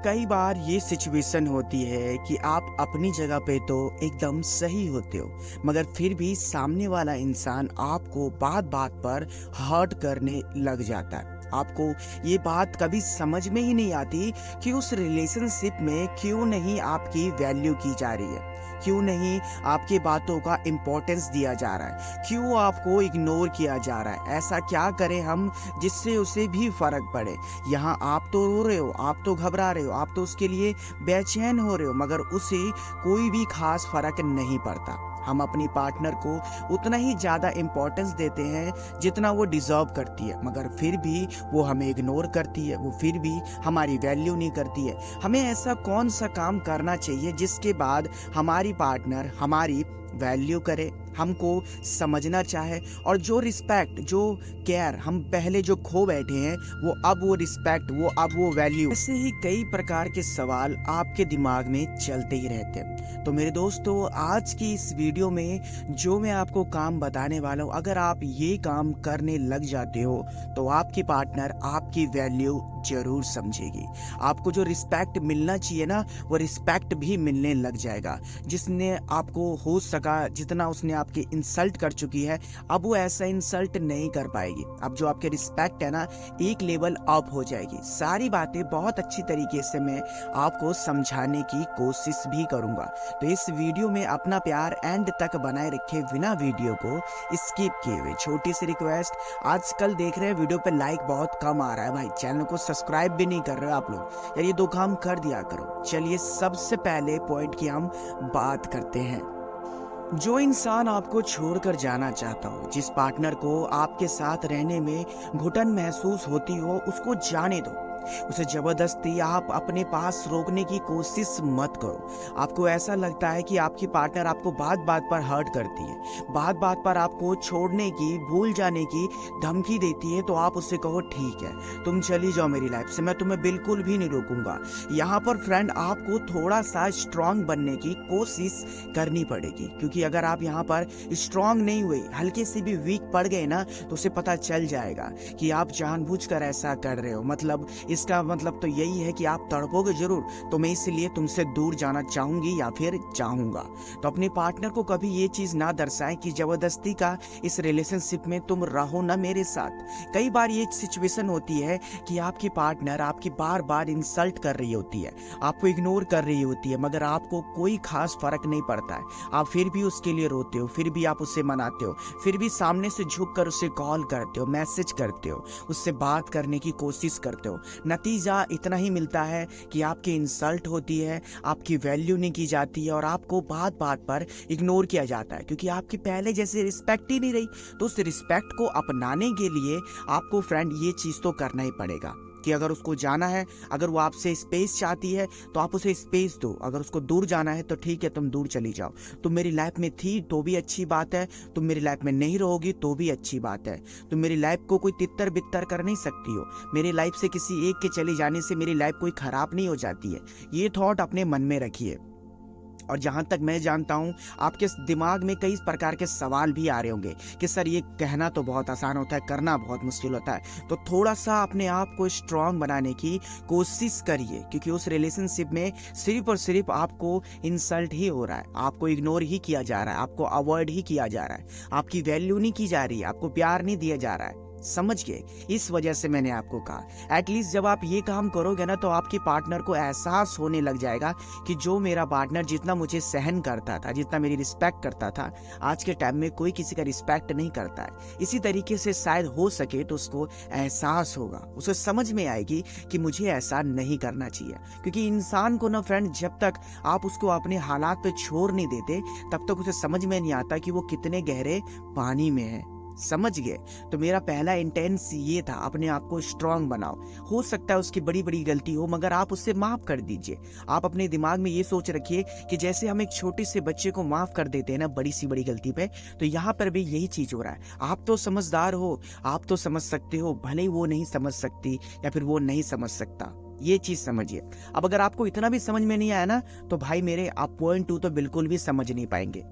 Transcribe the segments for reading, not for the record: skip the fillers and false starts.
कई बार ये सिचुएशन होती है कि आप अपनी जगह पे तो एकदम सही होते हो, मगर फिर भी सामने वाला इंसान आपको बात बात पर हर्ट करने लग जाता है। आपको ये बात कभी समझ में ही नहीं आती कि उस रिलेशनशिप में क्यों नहीं आपकी वैल्यू की जा रही है, क्यों नहीं आपकी बातों का इम्पोर्टेंस दिया जा रहा है, क्यों आपको इग्नोर किया जा रहा है। ऐसा क्या करें हम जिससे उसे भी फर्क पड़े। यहाँ आप तो रो रहे हो, आप तो घबरा रहे हो, आप तो उसके लिए बेचैन हो रहे हो, मगर उसे कोई भी खास फर्क नहीं पड़ता। हम अपनी पार्टनर को उतना ही ज़्यादा इम्पोर्टेंस देते हैं जितना वो डिज़र्व करती है, मगर फिर भी वो हमें इग्नोर करती है, वो फिर भी हमारी वैल्यू नहीं करती है। हमें ऐसा कौन सा काम करना चाहिए जिसके बाद हमारी पार्टनर हमारी वैल्यू करे, हमको समझना चाहे, और जो रिस्पेक्ट, जो केयर हम पहले जो खो बैठे हैं, वो अब वो रिस्पेक्ट, वो अब वो वैल्यू। ऐसे ही कई प्रकार के सवाल आपके दिमाग में चलते ही रहते हैं। तो मेरे दोस्तों, आज की इस वीडियो में जो मैं आपको काम बताने वाला हूँ, अगर आप ये काम करने लग जाते हो तो आपकी पार्टनर आपकी वैल्यू जरूर समझेगी। आपको जो रिस्पेक्ट मिलना चाहिए ना, वो रिस्पेक्ट भी मिलने लग जाएगा। जिसने आपको हो सका, जितना उसने आपकी इंसल्ट कर चुकी है, अब वो ऐसा इंसल्ट नहीं कर पाएगी। अब जो आपके रिस्पेक्ट है ना, एक लेवल अप हो जाएगी। सारी बातें बहुत अच्छी तरीके से मैं आपको समझाने की कोशिश भी करूंगा। तो इस वीडियो में अपना प्यार एंड तक बनाए रखे, बिना वीडियो को स्किप किए हुए। छोटी सी रिक्वेस्ट, आजकल देख रहे हैं वीडियो पे लाइक बहुत कम आ रहा है भाई, चैनल को सब्सक्राइब भी नहीं कर रहे हो आप लोग, यार ये दो काम कर दिया करो। चलिए सबसे पहले पॉइंट की हम बात करते हैं। जो इंसान आपको छोड़कर जाना चाहता हो, जिस पार्टनर को आपके साथ रहने में घुटन महसूस होती हो, उसको जाने दो। उसे जबरदस्ती आप अपने पास रोकने की कोशिश मत करो। आपको ऐसा लगता है कि आपकी पार्टनर आपको बात बात पर हर्ट करती है, बात बात पर आपको छोड़ने की, भूल जाने की धमकी देती है, तो आप उससे कहो ठीक है, तुम चली जाओ मेरी लाइफ से, मैं तुम्हें बिल्कुल भी नहीं रोकूंगा। यहाँ पर फ्रेंड आपको थोड़ा सा स्ट्रांग बनने की कोशिश करनी पड़ेगी, क्योंकि अगर आप यहाँ पर स्ट्रांग नहीं हुए, हल्के से भी वीक पड़ गए ना, तो उसे पता चल जाएगा कि आप जानबूझकर ऐसा कर रहे हो। मतलब इसका मतलब तो यही है कि आप तड़पोगे जरूर, तो मैं इसलिए तुमसे दूर जाना चाहूंगी या फिर चाहूंगा। तो अपने पार्टनर को कभी ये चीज ना दर्शाएं कि जबरदस्ती का इस रिलेशनशिप में तुम रहो ना मेरे साथ। कई बार ये सिचुएशन होती है कि आपकी पार्टनर आपकी बार बार इंसल्ट कर रही होती है, आपको इग्नोर कर रही होती है, मगर आपको कोई खास फर्क नहीं पड़ता है। आप फिर भी उसके लिए रोते हो, फिर भी आप उससे मनाते हो, फिर भी सामने से झुक कर उसे कॉल करते हो, मैसेज करते हो, उससे बात करने की कोशिश करते हो। नतीजा इतना ही मिलता है कि आपकी इंसल्ट होती है, आपकी वैल्यू नहीं की जाती है, और आपको बात बात पर इग्नोर किया जाता है, क्योंकि आपकी पहले जैसे रिस्पेक्ट ही नहीं रही। तो उस रिस्पेक्ट को अपनाने के लिए आपको फ्रेंड ये चीज तो करना ही पड़ेगा कि अगर उसको जाना है, अगर वो आपसे स्पेस चाहती है, तो आप उसे स्पेस दो। अगर उसको दूर जाना है तो ठीक है, तुम दूर चली जाओ। तुम मेरी लाइफ में थी तो भी अच्छी बात है, तुम मेरी लाइफ में नहीं रहोगी तो भी अच्छी बात है। तुम मेरी लाइफ को कोई तितर बितर कर नहीं सकती हो। मेरी लाइफ से किसी एक के चले जाने से मेरी लाइफ कोई खराब नहीं हो जाती है। ये थॉट अपने मन में रखिए। और जहां तक मैं जानता हूं, आपके दिमाग में कई प्रकार के सवाल भी आ रहे होंगे कि सर ये कहना तो बहुत आसान होता है, करना बहुत मुश्किल होता है। तो थोड़ा सा अपने आप को स्ट्रांग बनाने की कोशिश करिए, क्योंकि उस रिलेशनशिप में सिर्फ और सिर्फ आपको इंसल्ट ही हो रहा है, आपको इग्नोर ही किया जा रहा है, आपको अवॉइड ही किया जा रहा है, आपकी वैल्यू नहीं की जा रही है, आपको प्यार नहीं दिया जा रहा है। समझ गए? इस वजह से मैंने आपको कहा, एटलीस्ट जब आप ये काम करोगे ना, तो आपके पार्टनर को एहसास होने लग जाएगा कि जो मेरा पार्टनर जितना मुझे सहन करता था, जितना मेरी रिस्पेक्ट करता था, आज के टाइम में कोई किसी का रिस्पेक्ट नहीं करता है। इसी तरीके से शायद हो सके तो उसको एहसास होगा, उसे समझ में आएगी कि मुझे ऐसा नहीं करना चाहिए। क्योंकि इंसान को ना फ्रेंड, जब तक आप उसको अपने हालात पे छोड़ नहीं देते, तब तक उसे समझ में नहीं आता कि वो कितने गहरे पानी में है। समझ गए? तो मेरा पहला इंटेंस ये था, अपने आप को स्ट्रांग बनाओ। हो सकता है उसकी बड़ी बड़ी गलती हो, मगर आप उससे माफ कर दीजिए। आप अपने दिमाग में ये सोच रखिए कि जैसे हम एक छोटे से बच्चे को माफ कर देते हैं ना बड़ी सी बड़ी गलती पे, तो यहाँ पर भी यही चीज हो रहा है। आप तो समझदार हो, आप तो समझ सकते हो, भले ही वो नहीं समझ सकती या फिर वो नहीं समझ सकता। ये चीज समझिए। अब अगर आपको इतना भी समझ में नहीं आया ना, तो भाई मेरे, आप पॉइंट 2 तो बिल्कुल भी समझ नहीं पाएंगे।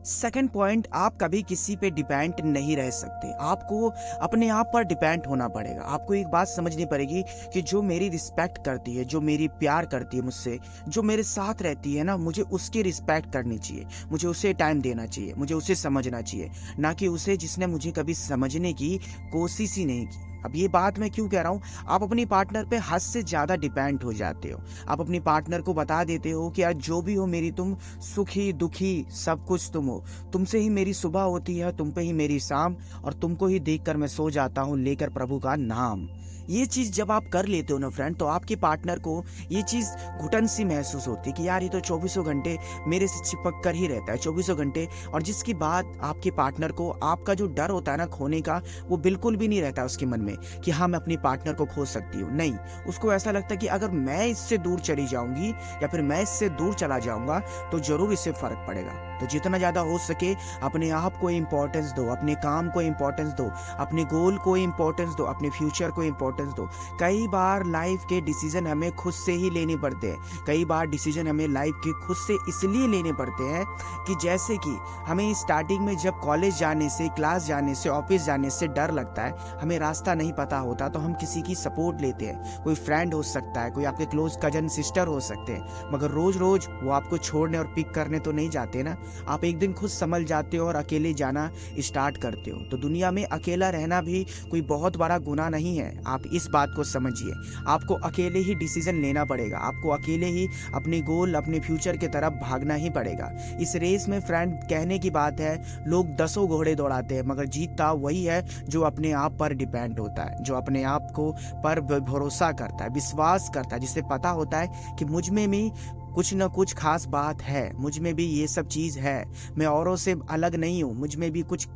सेकंड पॉइंट, आप कभी किसी पे डिपेंड नहीं रह सकते। आपको अपने आप पर डिपेंड होना पड़ेगा। आपको एक बात समझनी पड़ेगी कि जो मेरी रिस्पेक्ट करती है, जो मेरी प्यार करती है मुझसे, जो मेरे साथ रहती है ना, मुझे उसकी रिस्पेक्ट करनी चाहिए, मुझे उसे टाइम देना चाहिए, मुझे उसे समझना चाहिए, ना कि उसे जिसने मुझे कभी समझने की कोशिश ही नहीं की। अब ये बात मैं क्यों कह रहा हूँ, आप अपनी पार्टनर पे हद से ज़्यादा डिपेंड हो जाते हो। आप अपनी पार्टनर को बता देते हो कि यार जो भी हो मेरी तुम, सुखी दुखी सब कुछ तुम हो, तुमसे ही मेरी सुबह होती है, तुम पे ही मेरी शाम, और तुमको ही देखकर मैं सो जाता हूँ लेकर प्रभु का नाम। ये चीज़ जब आप कर लेते हो ना फ्रेंड, तो आपके पार्टनर को ये चीज़ घुटन सी महसूस होती है कि यार ये तो चौबीसों घंटे मेरे से चिपक कर ही रहता है, चौबीसों घंटे। और जिसकी बात आपके पार्टनर को आपका जो डर होता है ना खोने का, वो बिल्कुल भी नहीं रहता उसके मन में कि हाँ मैं अपनी पार्टनर को खो सकती हूँ। नहीं, उसको ऐसा लगता है कि अगर मैं इससे दूर चली जाऊंगी या फिर मैं इससे दूर चला जाऊंगा तो जरूर इससे फर्क पड़ेगा। तो जितना ज़्यादा हो सके अपने आप को इम्पोर्टेंस दो, अपने काम को इम्पोर्टेंस दो, अपने गोल को इम्पोर्टेंस दो, अपने फ्यूचर को इम्पोर्टेंस दो। कई बार लाइफ के डिसीजन हमें खुद से ही लेने पड़ते हैं। कई बार डिसीजन हमें लाइफ के खुद से इसलिए लेने पड़ते हैं कि जैसे कि हमें स्टार्टिंग में जब कॉलेज जाने से, क्लास जाने से, ऑफिस जाने से डर लगता है, हमें रास्ता नहीं पता होता, तो हम किसी की सपोर्ट लेते हैं। कोई फ्रेंड हो सकता है, कोई आपके क्लोज कजन सिस्टर हो सकते हैं, मगर रोज रोज वो आपको छोड़ने और पिक करने तो नहीं जाते ना। आप एक दिन खुद संभल जाते हो और अकेले जाना स्टार्ट करते हो। तो दुनिया में अकेला रहना भी कोई बहुत बड़ा गुनाह नहीं है। आप इस बात को समझिए। आपको अकेले ही डिसीजन लेना पड़ेगा, आपको अकेले ही अपने गोल, अपने फ्यूचर की तरफ भागना ही पड़ेगा। इस रेस में फ्रेंड कहने की बात है, लोग 10 घोड़े दौड़ाते हैं, मगर जीतता वही है जो अपने आप पर डिपेंड होता है, जो अपने आप को पर भरोसा करता है, विश्वास करता है, जिसे पता होता है कि मुझ में भी कुछ न कुछ खास बात है, मुझ में भी ये सब चीज़ है, मैं औरों से अलग नहीं हूँ, मुझ में भी कुछ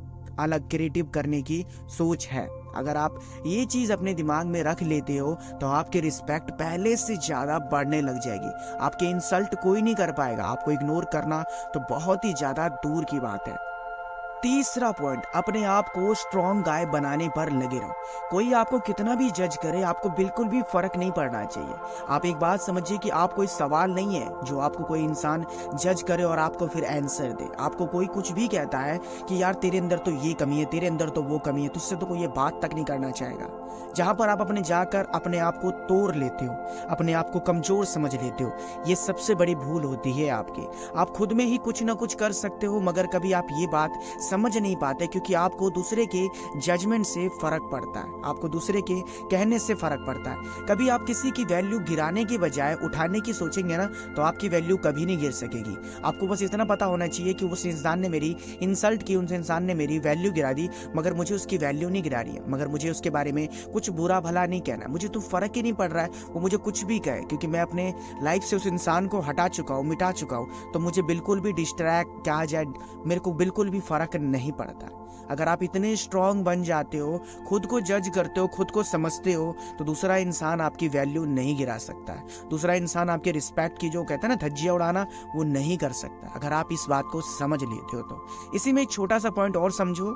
अलग क्रिएटिव करने की सोच है। अगर आप ये चीज़ अपने दिमाग में रख लेते हो तो आपकी रिस्पेक्ट पहले से ज़्यादा बढ़ने लग जाएगी। आपके इंसल्ट कोई नहीं कर पाएगा। आपको इग्नोर करना तो बहुत ही ज़्यादा दूर की बात है। तीसरा पॉइंट, अपने आप को स्ट्रॉन्ग गाय बनाने पर लगे रहो। कोई आपको कितना भी जज करे, आपको बिल्कुल भी फर्क नहीं पड़ना चाहिए। आप एक बात समझिए कि आप कोई सवाल नहीं है जो आपको कोई इंसान जज करे और आपको फिर आंसर दे। आपको कोई कुछ भी कहता है कि यार तेरे अंदर तो ये कमी है, तेरे अंदर तो वो कमी है, तुझसे तो कोई ये बात तक नहीं करना चाहेगा। जहां पर आप अपने जाकर अपने आप को तोड़ लेते हो, अपने आप को कमजोर समझ लेते हो, ये सबसे बड़ी भूल होती है आपकी। आप खुद में ही कुछ ना कुछ कर सकते हो, मगर कभी आप ये बात समझ नहीं पाते क्योंकि आपको दूसरे के जजमेंट से फर्क पड़ता है, आपको दूसरे के कहने से फर्क पड़ता है। कभी आप किसी की वैल्यू गिराने के बजाय उठाने की सोचेंगे ना, तो आपकी वैल्यू कभी नहीं गिर सकेगी। आपको बस इतना पता होना चाहिए कि उस इंसान ने मेरी इंसल्ट की, उस इंसान ने मेरी वैल्यू गिरा दी, मगर मुझे उसकी वैल्यू नहीं गिरा रही है, मगर मुझे उसके बारे में कुछ बुरा भला नहीं कहना। मुझे तो फर्क ही नहीं पड़ रहा है वो मुझे कुछ भी कहे, क्योंकि मैं अपने लाइफ से उस इंसान को हटा चुका हूँ, मिटा चुका हूँ। तो मुझे बिल्कुल भी डिस्ट्रैक्ट क्या जाए, मेरे को बिल्कुल भी फर्क नहीं पड़ता। अगर आप इतने स्ट्रांग बन जाते हो, खुद को जज करते हो, खुद को समझते हो, तो दूसरा इंसान आपकी वैल्यू नहीं गिरा सकता है। दूसरा इंसान आपके रिस्पेक्ट की जो कहता है ना धज्जियां उड़ाना, वो नहीं कर सकता, अगर आप इस बात को समझ लेते हो तो। इसी में एक छोटा सा पॉइंट और समझो,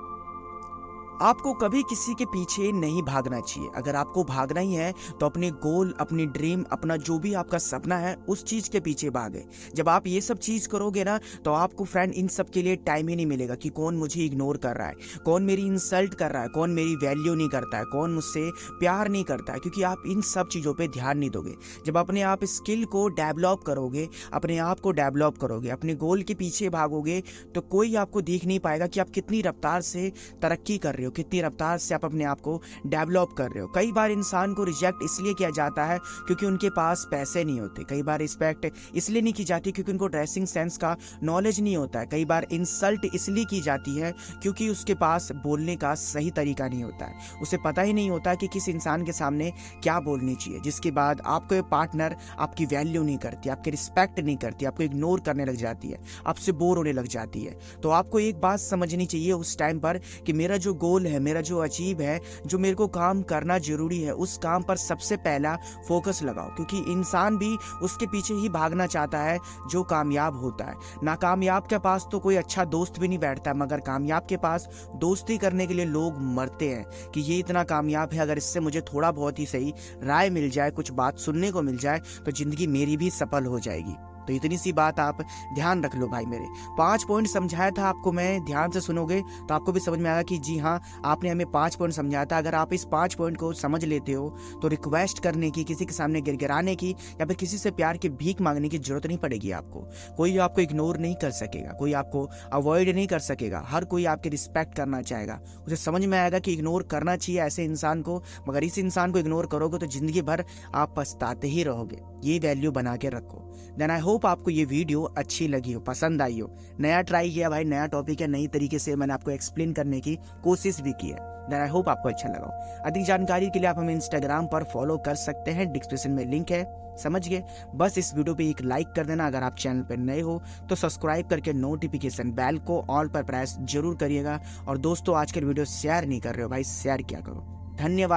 आपको कभी किसी के पीछे नहीं भागना चाहिए। अगर आपको भागना ही है तो अपने गोल, अपनी ड्रीम, अपना जो भी आपका सपना है उस चीज के पीछे भागे। जब आप ये सब चीज करोगे ना, तो आपको फ्रेंड इन सब के लिए टाइम ही नहीं मिलेगा कि कौन मुझे इग्नोर कर रहा है, कौन मेरी इंसल्ट कर रहा है, कौन मेरी वैल्यू नहीं करता है, कौन मुझसे प्यार नहीं करता है, क्योंकि आप इन सब चीजों पर ध्यान नहीं दोगे। जब अपने आप स्किल को डेवलप करोगे, अपने आप को डेवलप करोगे, अपने गोल के पीछे भागोगे, तो कोई आपको देख नहीं पाएगा कि आप कितनी रफ्तार से तरक्की कर रहे हो, कितनी रफ्तार से आप अपने आप को डेवलप कर रहे हो। कई बार इंसान को रिजेक्ट इसलिए किया जाता है क्योंकि उनके पास पैसे नहीं होते। कई बार रिस्पेक्ट इसलिए नहीं की जाती क्योंकि उनको ड्रेसिंग सेंस का नॉलेज नहीं होता है। कई बार इंसल्ट इसलिए की जाती है क्योंकि उसके पास बोलने का सही तरीका नहीं होता है। उसे पता ही नहीं होता कि किस इंसान के सामने क्या बोलनी चाहिए, जिसके बाद आपको पार्टनर आपकी वैल्यू नहीं करती, आपकी रिस्पेक्ट नहीं करती, आपको इग्नोर करने लग जाती है, आपसे बोर होने लग जाती है। तो आपको एक बात समझनी चाहिए उस टाइम पर कि मेरा जो गोल है, मेरा जो अचीव है, जो मेरे को काम करना जरूरी है, उस काम पर सबसे पहला फोकस लगाओ। क्योंकि इंसान भी उसके पीछे ही भागना चाहता है जो कामयाब होता है। नाकामयाब के पास तो कोई अच्छा दोस्त भी नहीं बैठता, मगर कामयाब के पास दोस्ती करने के लिए लोग मरते हैं कि ये इतना कामयाब है, अगर इससे मुझे थोड़ा बहुत ही सही राय मिल जाए, कुछ बात सुनने को मिल जाए, तो जिंदगी मेरी भी सफल हो जाएगी। तो इतनी सी बात आप ध्यान रख लो भाई मेरे। 5 पॉइंट समझाया था आपको मैं, ध्यान से सुनोगे तो आपको भी समझ में आएगा कि जी हाँ, आपने हमें 5 पॉइंट समझाया था। अगर आप इस 5 पॉइंट को समझ लेते हो तो रिक्वेस्ट करने की, किसी के सामने गिड़गिड़ाने की या फिर किसी से प्यार की भीख मांगने की जरूरत नहीं पड़ेगी आपको। कोई आपको इग्नोर नहीं कर सकेगा, कोई आपको अवॉइड नहीं कर सकेगा, हर कोई आपकी रिस्पेक्ट करना चाहेगा। उसे समझ में आएगा कि इग्नोर करना चाहिए ऐसे इंसान को, मगर इस इंसान को इग्नोर करोगे तो जिंदगी भर आप पछताते ही रहोगे। ये वैल्यू बना के रखो। देन आई होप आपको ये वीडियो अच्छी लगी हो, पसंद आई हो। नया ट्राई किया भाई, नया टॉपिक है, नई तरीके से मैंने आपको एक्सप्लेन करने की कोशिश भी की है। देन आई होप आपको अच्छा लगा हो। अधिक जानकारी के लिए आप हमें इंस्टाग्राम पर फॉलो कर सकते हैं, डिस्क्रिप्शन में लिंक है, समझ गए। बस इस वीडियो पे एक लाइक कर देना। अगर आप चैनल पर नए हो तो सब्सक्राइब करके नोटिफिकेशन बेल को ऑल पर प्रेस जरूर करिएगा। और दोस्तों, आजकल वीडियो शेयर नहीं कर रहे हो भाई, शेयर क्या करो। धन्यवाद।